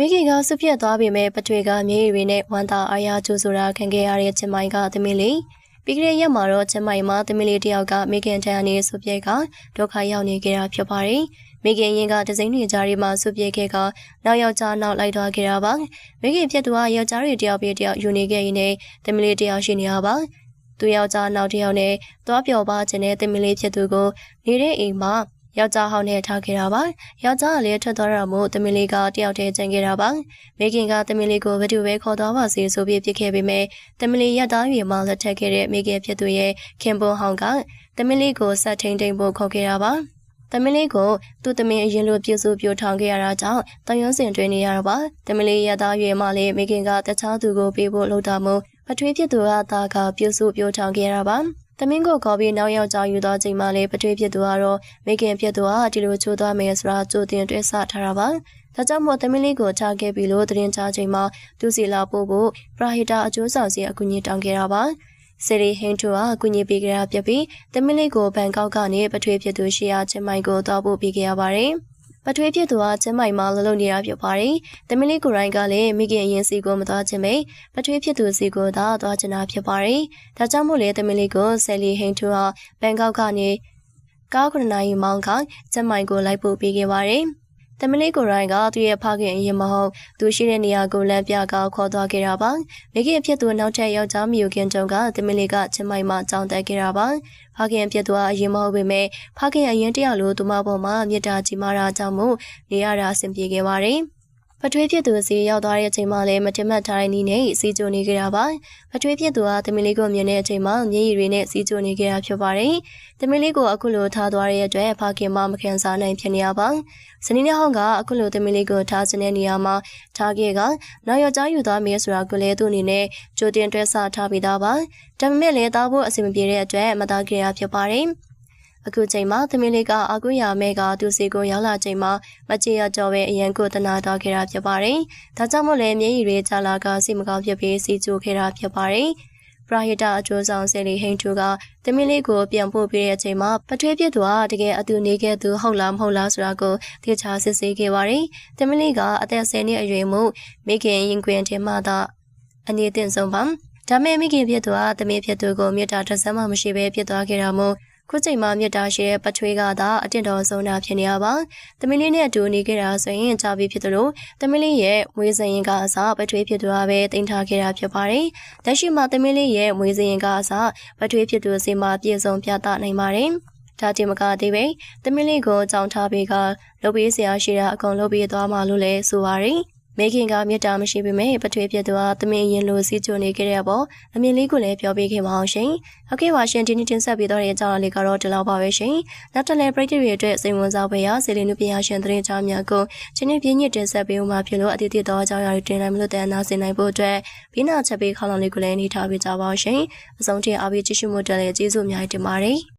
မိခင်ကစုပြတ်သွားပေမဲ့ပထွေကမြေရီနဲ့ဝမ်းသာအားရကြိုးဆိုတာခံခဲ့ရတဲ့ချင်မိုင်ကသမီးလေးပြီးကြတဲ့ရက်မှာတော့ချင်မိုင်မှာသမီးလေးတယောက်ကမိခင်ထံကနေစုပြတ်ကဒုက္ခရောက်နေကြတာဖြစ်ပါတယ်။မိခင်ရင်ကဒစိမ့်တွေကြားထဲမှာစုပြတ်ခဲ့ကနောက်ယောက်ျားနောက်လိုက်သွားခဲ့တာပါ။မိခင်ဖြစ်သူကယောက်ျားတွေတယောက်ပြီးတယောက်ယူနေခဲ့ရင်လည်းသမီးလေးတယောက်ရှိနေရပါ။သူယောက်ျားနောက်တယောက်နဲ့သွားပျော်ပါခြင်းနဲ့သမီးလေးဖြစ်သူကိုနေတဲ့အိမ်မှာယောက်ျားဟောင်းနဲ့ထားခဲ့တာပါ။ယောက်ျားကလည်းထွက်သွားတာမို့သမီးလေးကတယောက်တည်းကျန်ခဲ့တာပါ။မိခင်ကသမီးလေးကိုဘယ်သူပဲခေါ်သွားပါစေဆိုပြီးပြစ်ခဲ့ပေမဲ့သမီးလေးရသားရွေမှလက်ထပ်ခဲ့တဲ့မိခင်ဖြစ်သူရဲ့ခင်ပွန်းဟောင်းကသမီးလေးကိုဆက်ထိန်ထိန်ဖို့ခေါ်ခဲ့တာပါ။သမီးလေးကိုသူ့သမီးအရင်လိုပြုစုပြောထောင်ခဲ့ရတာကြောင့်တန်ရုံးစင်တွင်နေရတော့ပါ။သမီးလေးရသားရွေမှလည်းမိခင်ကတခြားသူကိုပေးဖို့လုပ်တာမို့ပထွေးဖြစ်သူကသားကပြုစုပြောထောင်ခဲ့ရတာပါ။သမင်းကိုခေါ်ပြီးနောက်ယောက်ျားယူသွားချိန်မှလည်းပထွေးဖြစ်သူကတော့မိခင်ဖြစ်သူကဒီလိုချိုးသွားမယ်ဆိုတာကြိုတင်တွဲဆထားတာပါ။ဒါကြောင့်မို့သမင်းလေးကိုချခဲ့ပြီးလို့သတင်းချချိန်မှာသူစီလာပို့ဖို့ပရာဟိတာအကျိုးဆောင်စီအကူအညီတောင်းခဲ့တာပါ။စေရီဟင်းတူကအကူအညီပေးကြတာပြပြီးသမင်းလေးကိုဘန်ကောက်ကနေပထွေးဖြစ်သူရှီယာချင်းမိုင်ကိုတောက်ဖို့ပေးခဲ့ရပါတယ်။ပထွေးဖြစ်သူကချင်းမိုင်မှာလှုပ်နေတာဖြစ်ပါတယ်။သမီးလေးကိုရိုင်းကလည်းမိခင်အရင်စီကိုမသွားခြင်းပဲပထွေးဖြစ်သူစီကိုသာသွားချင်တာဖြစ်ပါတယ်။ဒါကြောင့်မို့လေသမီးလေးကိုဆယ်လီဟင်းထူကဘန်ကောက်ကနေကား9နာရီမောင်းကချင်းမိုင်ကိုလိုက်ပို့ပေးခဲ့ပါတယ်။သမီးလေးကိုရိုင်းကသူ့ရဲ့ဖခင်အရင်မဟုတ်သူရှိတဲ့နေရာကိုလမ်းပြကခေါ်သွားခဲ့တာပါ။မိခင်ဖြစ်သူနောက်ထပ်ယောက်ျားမျိုးခင်တုံးကသမီးလေးကချင်းမိုင်မှာကြောင်းတက်ခဲ့တာပါ။ဖခင်ဖြစ်သူကအရင်မဟုတ်ပေမဲ့ဖခင်အရင်တယောက်လိုသူမပေါ်မှာမြတ်တာကြီးမားတာကြောင့်မို့နေရတာအဆင်ပြေခဲ့ပါတယ်။ပထွေးဖြစ်သူစီရောက်သွားတဲ့အချိန်မှလည်းမတင်မှတ်ထားတဲ့နည်းနဲ့စီကြိုနေကြတာပါ။ပထွေးဖြစ်သူကသမီးလေးကိုမြင်တဲ့အချိန်မှမျက်ရည်တွေနဲ့စီကြိုနေကြတာဖြစ်ပါတယ်။သမီးလေးကိုအခုလိုထားသွားတဲ့အတွက်ဖခင်မခံစားနိုင်ဖြစ်နေရပါ။ဇနီးနဲ့ဟောင်းကအခုလိုသမီးလေးကိုထားခြင်းတဲ့နေရာမှာထားခဲ့ကနောက်ယောက်ျားယူသွားမယ်ဆိုတာကိုလည်းသူ့အနေနဲ့ကြိုတင်တွဲဆထားပြီးသားပါ။ဒါပေမဲ့လည်းသားဖို့အဆင်မပြေတဲ့အတွက်မသားခဲ့ရဖြစ်ပါတယ်။အခုချိန်မှာသမီးလေးကအာကူရမဲကသူစီကိုရောက်လာချိန်မှာမချေရကြော်ပဲအရန်ကိုတနာတော့ခဲ့တာဖြစ်ပါတယ်။ဒါကြောင့်မို့လည်းမျက်ရည်တွေကျလာကစိတ်မကောင်းဖြစ်ပြီးစီကျိုခဲ့တာဖြစ်ပါတယ်။ပရာဟိတာအကျိုးဆောင်ဆယ်လီဟင်းထူကသမီးလေးကိုပြန်ပို့ပေးတဲ့အချိန်မှာပထွေးဖြစ်သူကတကယ်အတူနေခဲ့သူဟုတ်လားမဟုတ်လားဆိုတာကိုသိချာစစ်ဆေးခဲ့ပါတယ်။သမီးလေးကအသက်10နှစ်အရွယ်မှုမိခင်ရင်ခွင်ထဲမှာသာအနေအတင်ဆုံးပါ။ဒါမဲ့မိခင်ဖြစ်သူကသမီးဖြစ်သူကိုမြတ်တာတစ်စမ်းမှမရှိဘဲဖြစ်သွားခဲ့တာမို့ခုချိန်မှာမြတ်တာရှိတဲ့ပထွေးကသာအတင့်တော်ဆုံးတာဖြစ်နေရပါ။သမီးလေးနဲ့အတူနေခဲ့တာဆိုရင်ကြာပြီဖြစ်သလိုသမီးလေးရဲ့မွေးစရင်ကအစပထွေးဖြစ်သူကပဲတင်ထားခဲ့တာဖြစ်ပါတယ်။လက်ရှိမှာသမီးလေးရဲ့မွေးစရင်ကအစပထွေးဖြစ်သူစီမှာပြည့်စုံပြသနိုင်ပါတယ်။ဒါတင်မကသေးပဲသမီးလေးကိုကြောင်ထားပြီးကလုပ်ပေးစရာရှိတာအကုန်လုပ်ပေးသွားမှလို့လည်းဆိုပါတယ်။မိခင်ကမြတ်တာမရှိပေမဲ့ပထွေးဖြစ်သူကသမီးရင်လိုစီချိုနေခဲ့တဲ့အပေါ်အမြင်လေးကိုလည်းပြောပေးခဲ့ပါအောင်ရှင်။ဟုတ်ကဲ့ပါရှင်ဒီနေ့တင်ဆက်ပေးတော့တဲ့အကြောင်းအရာလေးကတော့ဒီလောက်ပါပဲရှင်။နောက်ထပ်လည်းပရိသတ်တွေအတွက်စိတ်ဝင်စားဖွယ်ရာစီလီနုပညာရှင်သတင်းကြောင်းများကိုချင်းချင်းပြည့်ညစ်တင်ဆက်ပေးဦးမှာဖြစ်လို့အတိအကျသောအကြောင်းအရာတွေတင်နိုင်မလို့တန်နာစင်နိုင်ဖို့အတွက်ဘိနာချက်ပေးခေါင်းလောင်လေးကိုလည်းနေထားပေးကြပါအောင်ရှင်။အဆုံးထိအားပေးကြည့်ရှုမှုတက်လည်းကျေးဇူးအများကြီးတင်ပါတယ်။